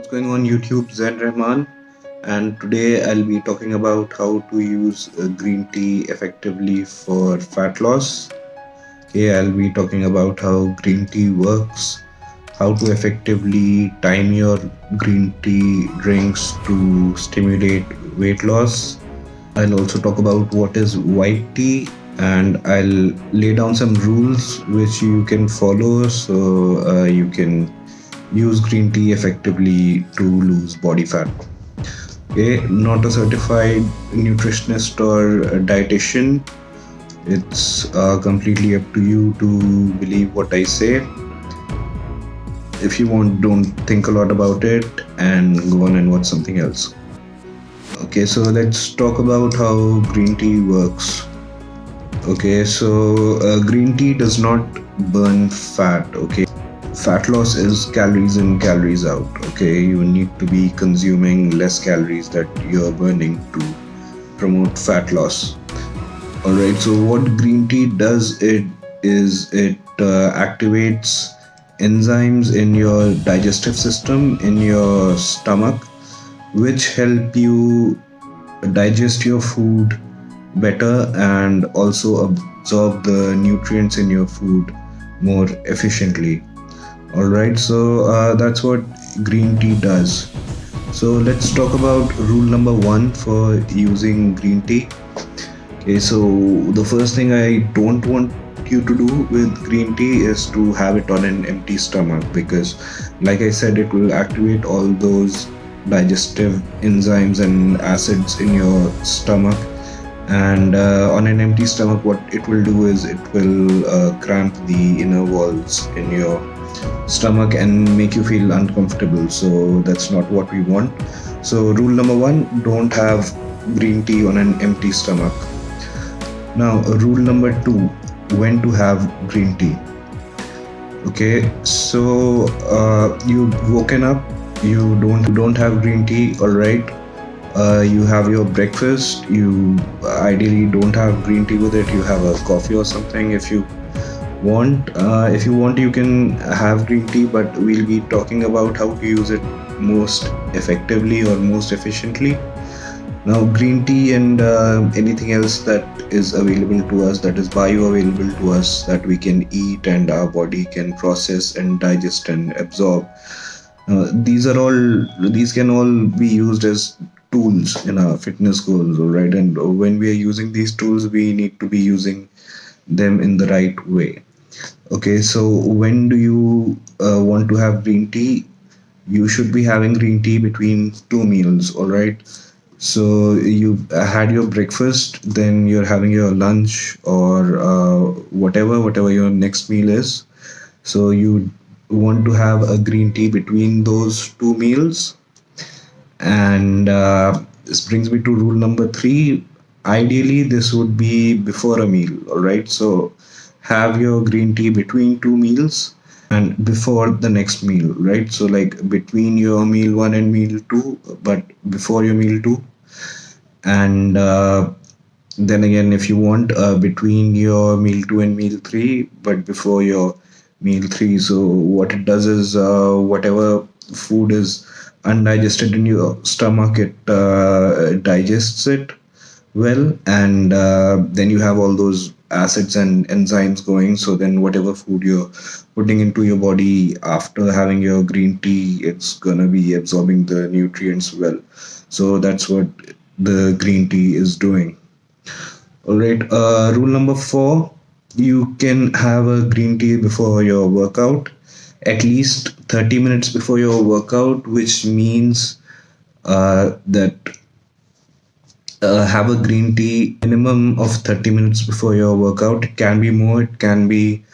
what's going on YouTube? Zen Rahman, and today I'll be talking about how to use green tea effectively for fat loss. Okay, I'll be talking about how green tea works, how to effectively time your green tea drinks to stimulate weight loss. I'll also talk about what is white tea, and I'll lay down some rules which you can follow so you can use green tea effectively to lose body fat. Okay, not a certified nutritionist or a dietitian. It's completely up to you to believe what I say. If you want, don't think a lot about it and go on and watch something else. Okay, so let's talk about how green tea works. Okay, so green tea does not burn fat. Okay, fat loss is calories in, calories out. Okay, you need to be consuming less calories that you're burning to promote fat loss. All right, so what green tea does it activates enzymes in your digestive system, in your stomach, which help you digest your food better and also absorb the nutrients in your food more efficiently. All right, so that's what green tea does. So let's talk about rule number one for using green tea. Okay, so the first thing I don't want you to do with green tea is to have it on an empty stomach, because like I said, it will activate all those digestive enzymes and acids in your stomach, and on an empty stomach what it will do is it will cramp the inner walls in your stomach and make you feel uncomfortable. So that's not what we want. So rule number one, don't have green tea on an empty stomach. Now rule number two, when to have green tea. Okay, so you've woken up, you don't have green tea. All right, you have your breakfast, you ideally don't have green tea with it, you have a coffee or something. If you want, you can have green tea, but we'll be talking about how to use it most effectively or most efficiently. Now green tea and anything else that is available to us, that is bioavailable to us, that we can eat and our body can process and digest and absorb, these can all be used as tools in our fitness goals. All right, and when we are using these tools, we need to be using them in the right way. Okay, so when do you want to have green tea? You should be having green tea between two meals. All right, so you had your breakfast, then you're having your lunch or whatever your next meal is. So you want to have a green tea between those two meals. And this brings me to rule number three. Ideally, this would be before a meal. All right, so have your green tea between two meals and before the next meal, right? So like between your meal one and meal two, but before your meal two. And then again, if you want, between your meal two and meal three, but before your meal three. So what it does is whatever food is undigested in your stomach, it digests it well, and then you have all those acids and enzymes going. So then whatever food you're putting into your body after having your green tea, it's gonna be absorbing the nutrients well. So that's what the green tea is doing. All right, rule number four, you can have a green tea before your workout, at least 30 minutes before your workout, which means that have a green tea minimum of 30 minutes before your workout. It can be more, it can be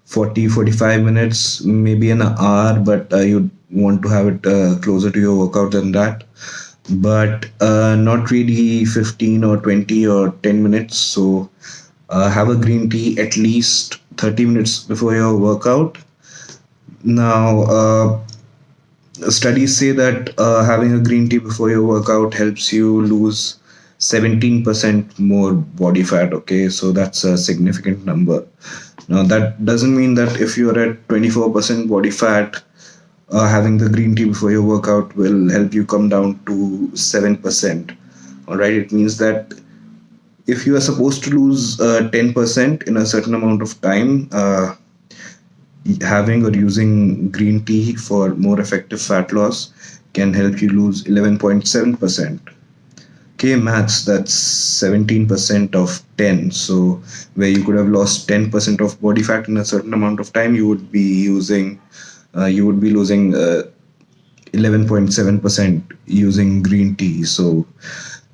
40-45 minutes, maybe an hour, but you want to have it closer to your workout than that, but not really 15 or 20 or 10 minutes. So have a green tea at least 30 minutes before your workout. Now studies say that having a green tea before your workout helps you lose 17% more body fat. Okay, so that's a significant number. Now that doesn't mean that if you're at 24% body fat, having the green tea before your workout will help you come down to 7%. All right, it means that if you are supposed to lose 10% in a certain amount of time, having or using green tea for more effective fat loss can help you lose 11.7%. Okay, maths, that's 17% of 10. So, where you could have lost 10% of body fat in a certain amount of time, you would be losing 11.7% using green tea. So,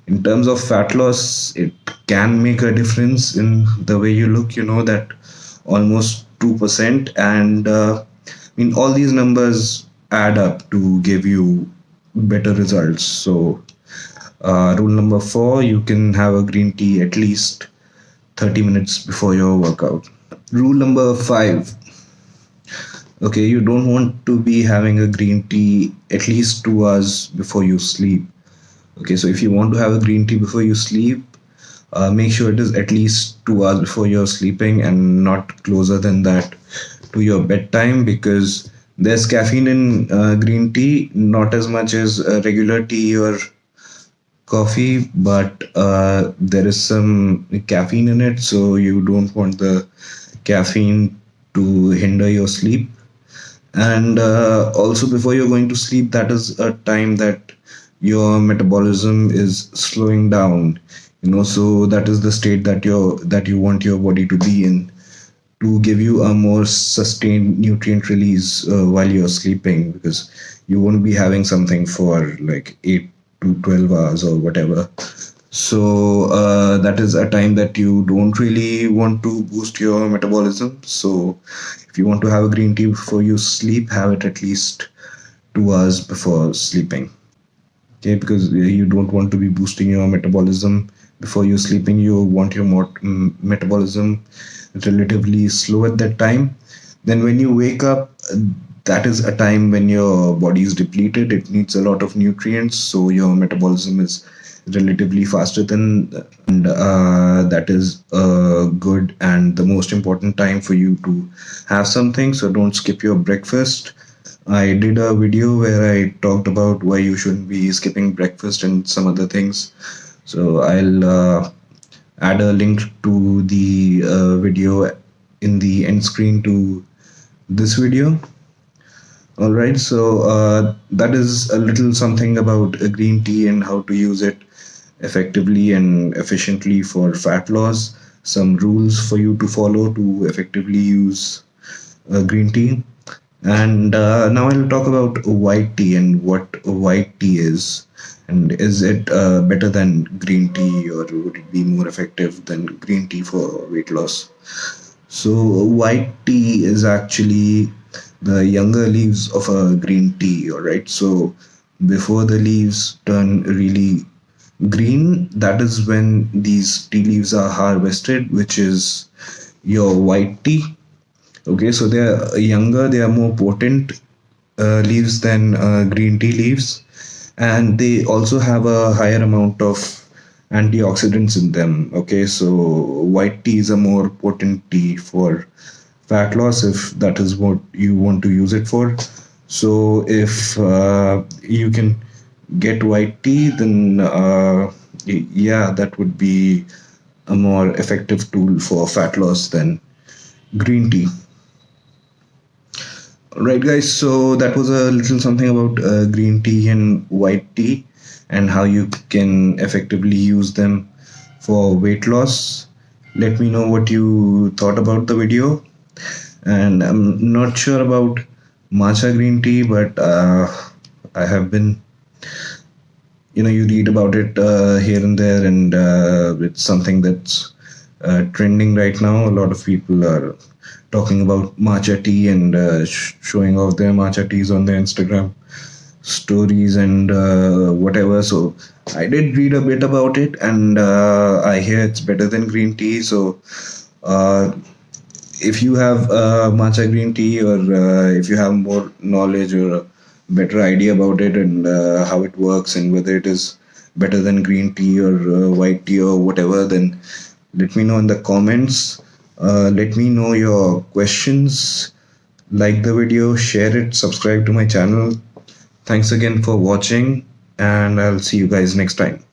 in terms of fat loss, it can make a difference in the way you look. You know that almost 2%, and all these numbers add up to give you better results. So, rule number 4: you can have a green tea at least 30 minutes before your workout. Rule number 5: okay, you don't want to be having a green tea at least 2 hours before you sleep. Okay, so if you want to have a green tea before you sleep, make sure it is at least 2 hours before you're sleeping and not closer than that to your bedtime, because there's caffeine in green tea, not as much as regular tea or coffee, but there is some caffeine in it, so you don't want the caffeine to hinder your sleep. And also, before you're going to sleep, that is a time that your metabolism is slowing down. So that is the state that you want your body to be in, to give you a more sustained nutrient release while you're sleeping, because you won't be having something for like 8 to 12 hours or whatever. So that is a time that you don't really want to boost your metabolism. So if you want to have a green tea before you sleep, have it at least 2 hours before sleeping. Okay, because you don't want to be boosting your metabolism before you're sleeping. You want your metabolism relatively slow at that time. Then when you wake up, that is a time when your body is depleted. It needs a lot of nutrients, so your metabolism is relatively faster than, and that is good and the most important time for you to have something. So don't skip your breakfast. I did a video where I talked about why you shouldn't be skipping breakfast and some other things. So I'll add a link to the video in the end screen to this video. All right, so that is a little something about green tea and how to use it effectively and efficiently for fat loss. Some rules for you to follow to effectively use green tea. And now I'll talk about white tea and what white tea is. And is it better than green tea, or would it be more effective than green tea for weight loss? So, white tea is actually the younger leaves of a green tea, all right? So, before the leaves turn really green, that is when these tea leaves are harvested, which is your white tea. Okay, so they are younger, they are more potent leaves than green tea leaves, and they also have a higher amount of antioxidants in them. Okay, so white tea is a more potent tea for fat loss if that is what you want to use it for. So if you can get white tea, then yeah, that would be a more effective tool for fat loss than green tea. Right, guys. So that was a little something about green tea and white tea and how you can effectively use them for weight loss. Let me know what you thought about the video. And I'm not sure about matcha green tea, but I have been, you read about it here and there, and it's something that's trending right now. A lot of people are talking about matcha tea and showing off their matcha teas on their Instagram stories and whatever. So I did read a bit about it, and I hear it's better than green tea. So uh, if you have matcha green tea, or if you have more knowledge or a better idea about it and how it works and whether it is better than green tea or white tea or whatever, then let me know in the comments. Let me know your questions. Like the video, share it, subscribe to my channel. Thanks again for watching, and I'll see you guys next time.